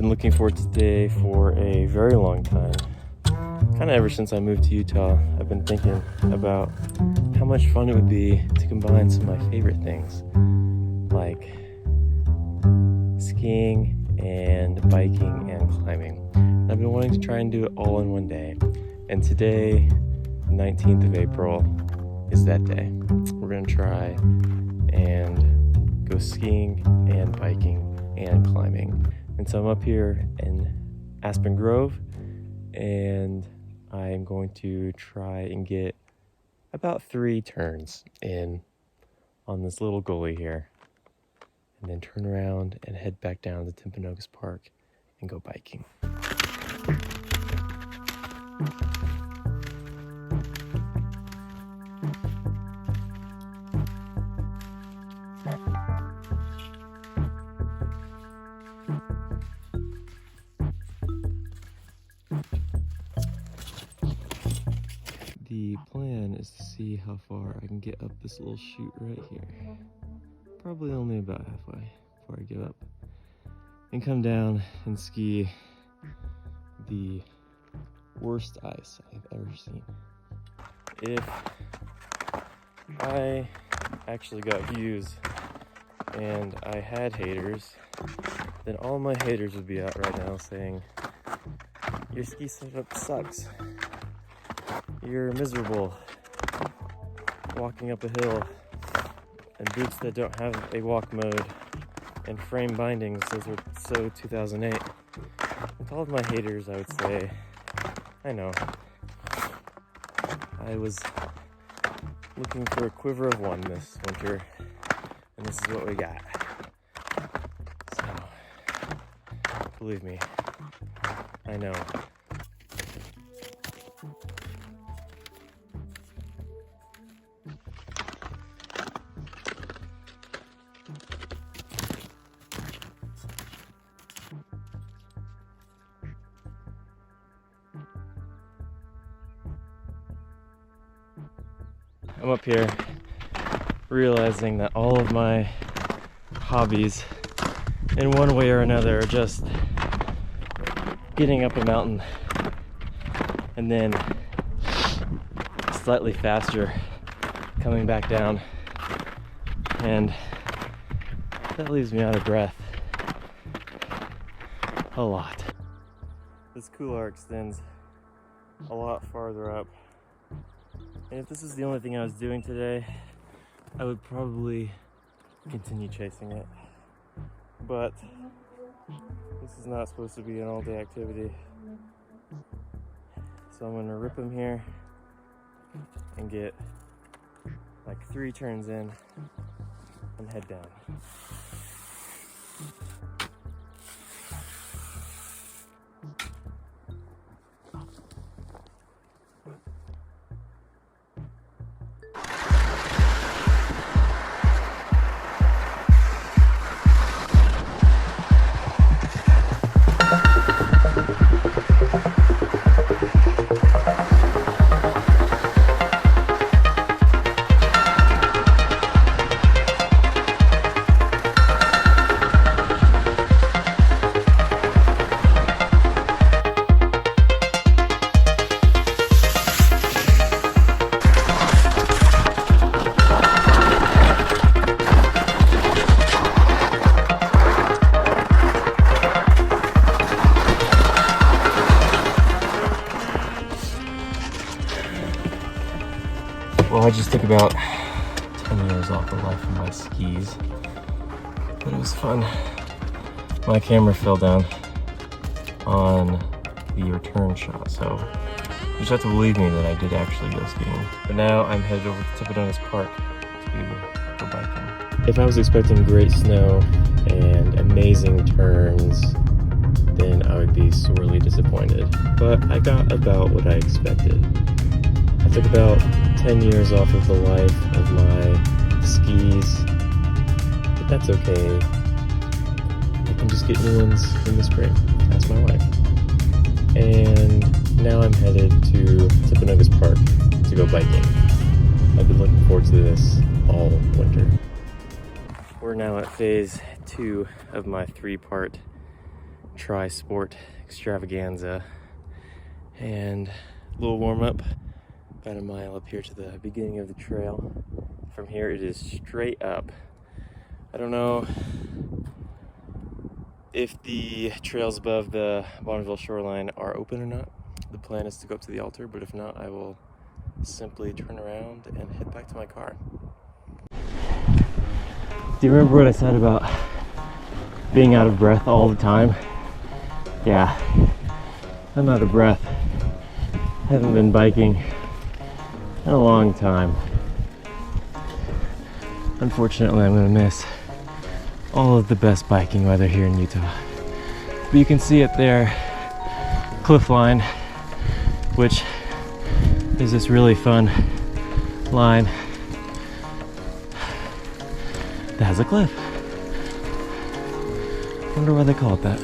been looking forward to today for a very long time. Kind of ever since I moved to Utah, I've been thinking about how much fun it would be to combine some of my favorite things, like skiing and biking and climbing. I've been wanting to try and do it all in one day, and today, the 19th of April, is that day. We're gonna try and go skiing and biking and climbing. And so I'm up here in Aspen Grove, and I'm going to try and get about 3 turns in on this little gully here, and then turn around and head back down to Timpanogos Park and go biking. The plan is to see how far I can get up this little chute right here. Probably only about halfway before I give up, and come down and ski the worst ice I've ever seen. If I actually got views and I had haters, then all my haters would be out right now saying, "Your ski setup sucks. You're miserable walking up a hill, and boots that don't have a walk mode, and frame bindings, those are so 2008. With all of my haters, I would say, I know. I was looking for a quiver of one this winter, and this is what we got. So, believe me, I know. I'm up here realizing that all of my hobbies in one way or another are just getting up a mountain and then slightly faster coming back down, and that leaves me out of breath a lot. This couloir extends a lot farther up. And if this is the only thing I was doing today, I would probably continue chasing it. But this is not supposed to be an all-day activity. So I'm gonna rip them here and get like 3 turns in and head down. Well, I just took about 10 years off the life of my skis, but it was fun. My camera fell down on the return shot, so you just have to believe me that I did actually go skiing. But now I'm headed over to Timpanogos Park to go biking. If I was expecting great snow and amazing turns, then I would be sorely disappointed. But I got about what I expected. I took about 10 years off of the life of my skis, but that's okay. I can just get new ones in the spring. That's my wife. And now I'm headed to Timpanogos Park to go biking. I've been looking forward to this all winter. We're now at phase 2 of my 3-part tri-sport extravaganza. And a little warm up, about a mile up here to the beginning of the trail. From here it is straight up. I don't know if the trails above the Bonneville shoreline are open or not. The plan is to go up to the altar, but if not, I will simply turn around and head back to my car. Do you remember what I said about being out of breath all the time? Yeah, I'm out of breath. Haven't been biking in a long time. Unfortunately, I'm gonna miss all of the best biking weather here in Utah. But you can see it there, cliff line, which is this really fun line that has a cliff. Wonder why they call it that.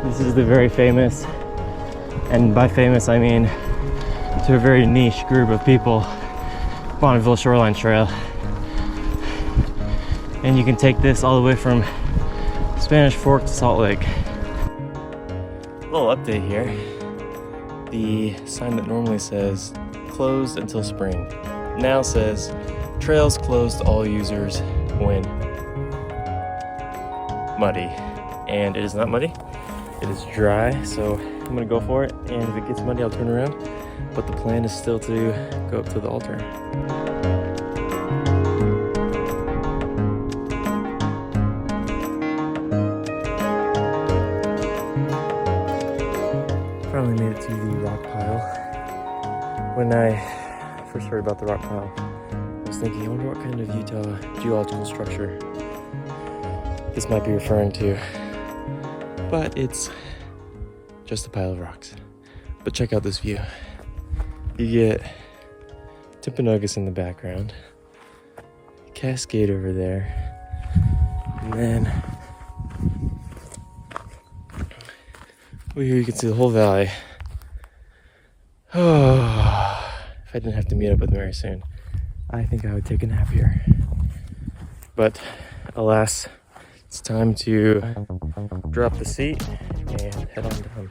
This is the very famous, and by famous I mean to a very niche group of people, Bonneville Shoreline Trail. And you can take this all the way from Spanish Fork to Salt Lake. A little update here. The sign that normally says closed until spring now says trails closed to all users when muddy. And it is not muddy. It is dry, so I'm gonna go for it, and if it gets muddy, I'll turn around. But the plan is still to go up to the altar. Finally made it to the rock pile. When I first heard about the rock pile, I was thinking, I wonder what kind of Utah geological structure this might be referring to. But it's just a pile of rocks. But check out this view. You get Timpanogos in the background, Cascade over there, and then over here you can see the whole valley. Oh, if I didn't have to meet up with Mary soon, I think I would take a nap here. But alas, it's time to drop the seat and head on down.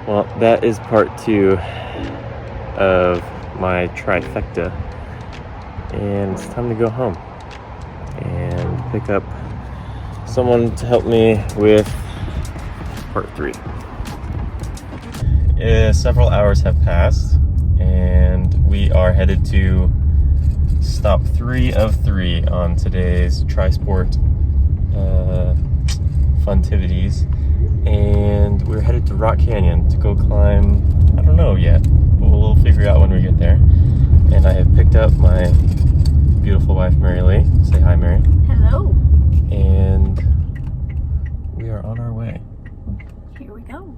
Well, that is part 2 of my trifecta, and it's time to go home and pick up someone to help me with part 3. Several hours have passed, and we are headed to stop 3 of 3 on today's tri-sport funtivities. And we're headed to Rock Canyon to go climb, I don't know yet, but we'll figure out when we get there. And I have picked up my beautiful wife, Mary Lee. Say hi, Mary. Hello. And we are on our way. Here we go.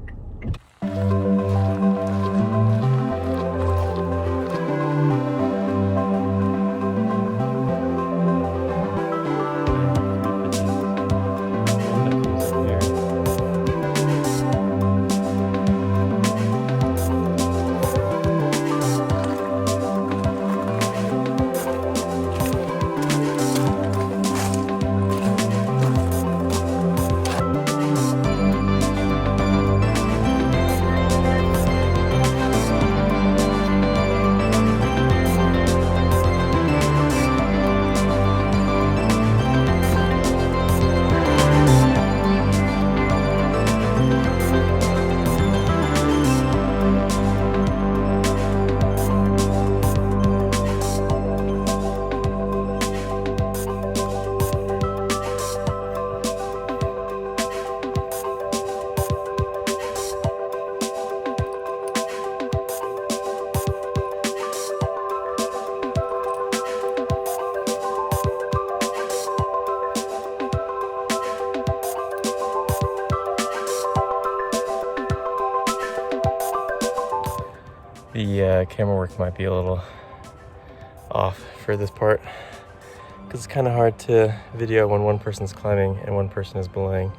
the camera work might be a little off for this part because it's kind of hard to video when one person's climbing and one person is belaying.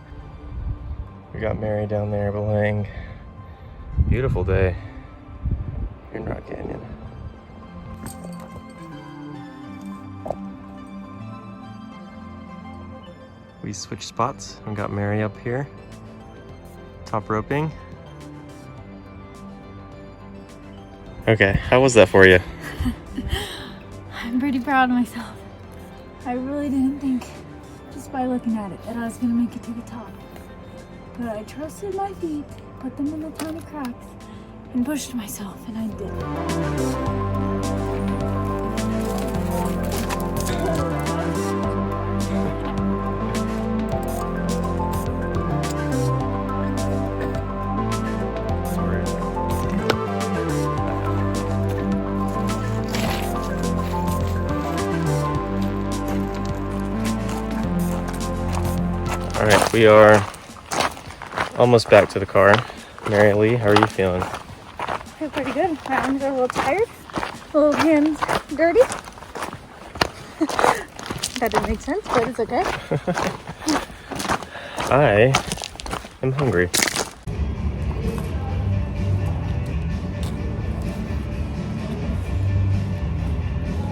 We got Mary down there belaying. Beautiful day here in Rock Canyon. We switched spots and got Mary up here, top roping. Okay, how was that for you? I'm pretty proud of myself. I really didn't think, just by looking at it, that I was going to make it to the top. But I trusted my feet, put them in the tiny cracks, and pushed myself, and I did it. All right, we are almost back to the car. Mary Lee, how are you feeling? I feel pretty good. My arms are a little tired, a little hands dirty. That didn't make sense, but it's okay. I am hungry.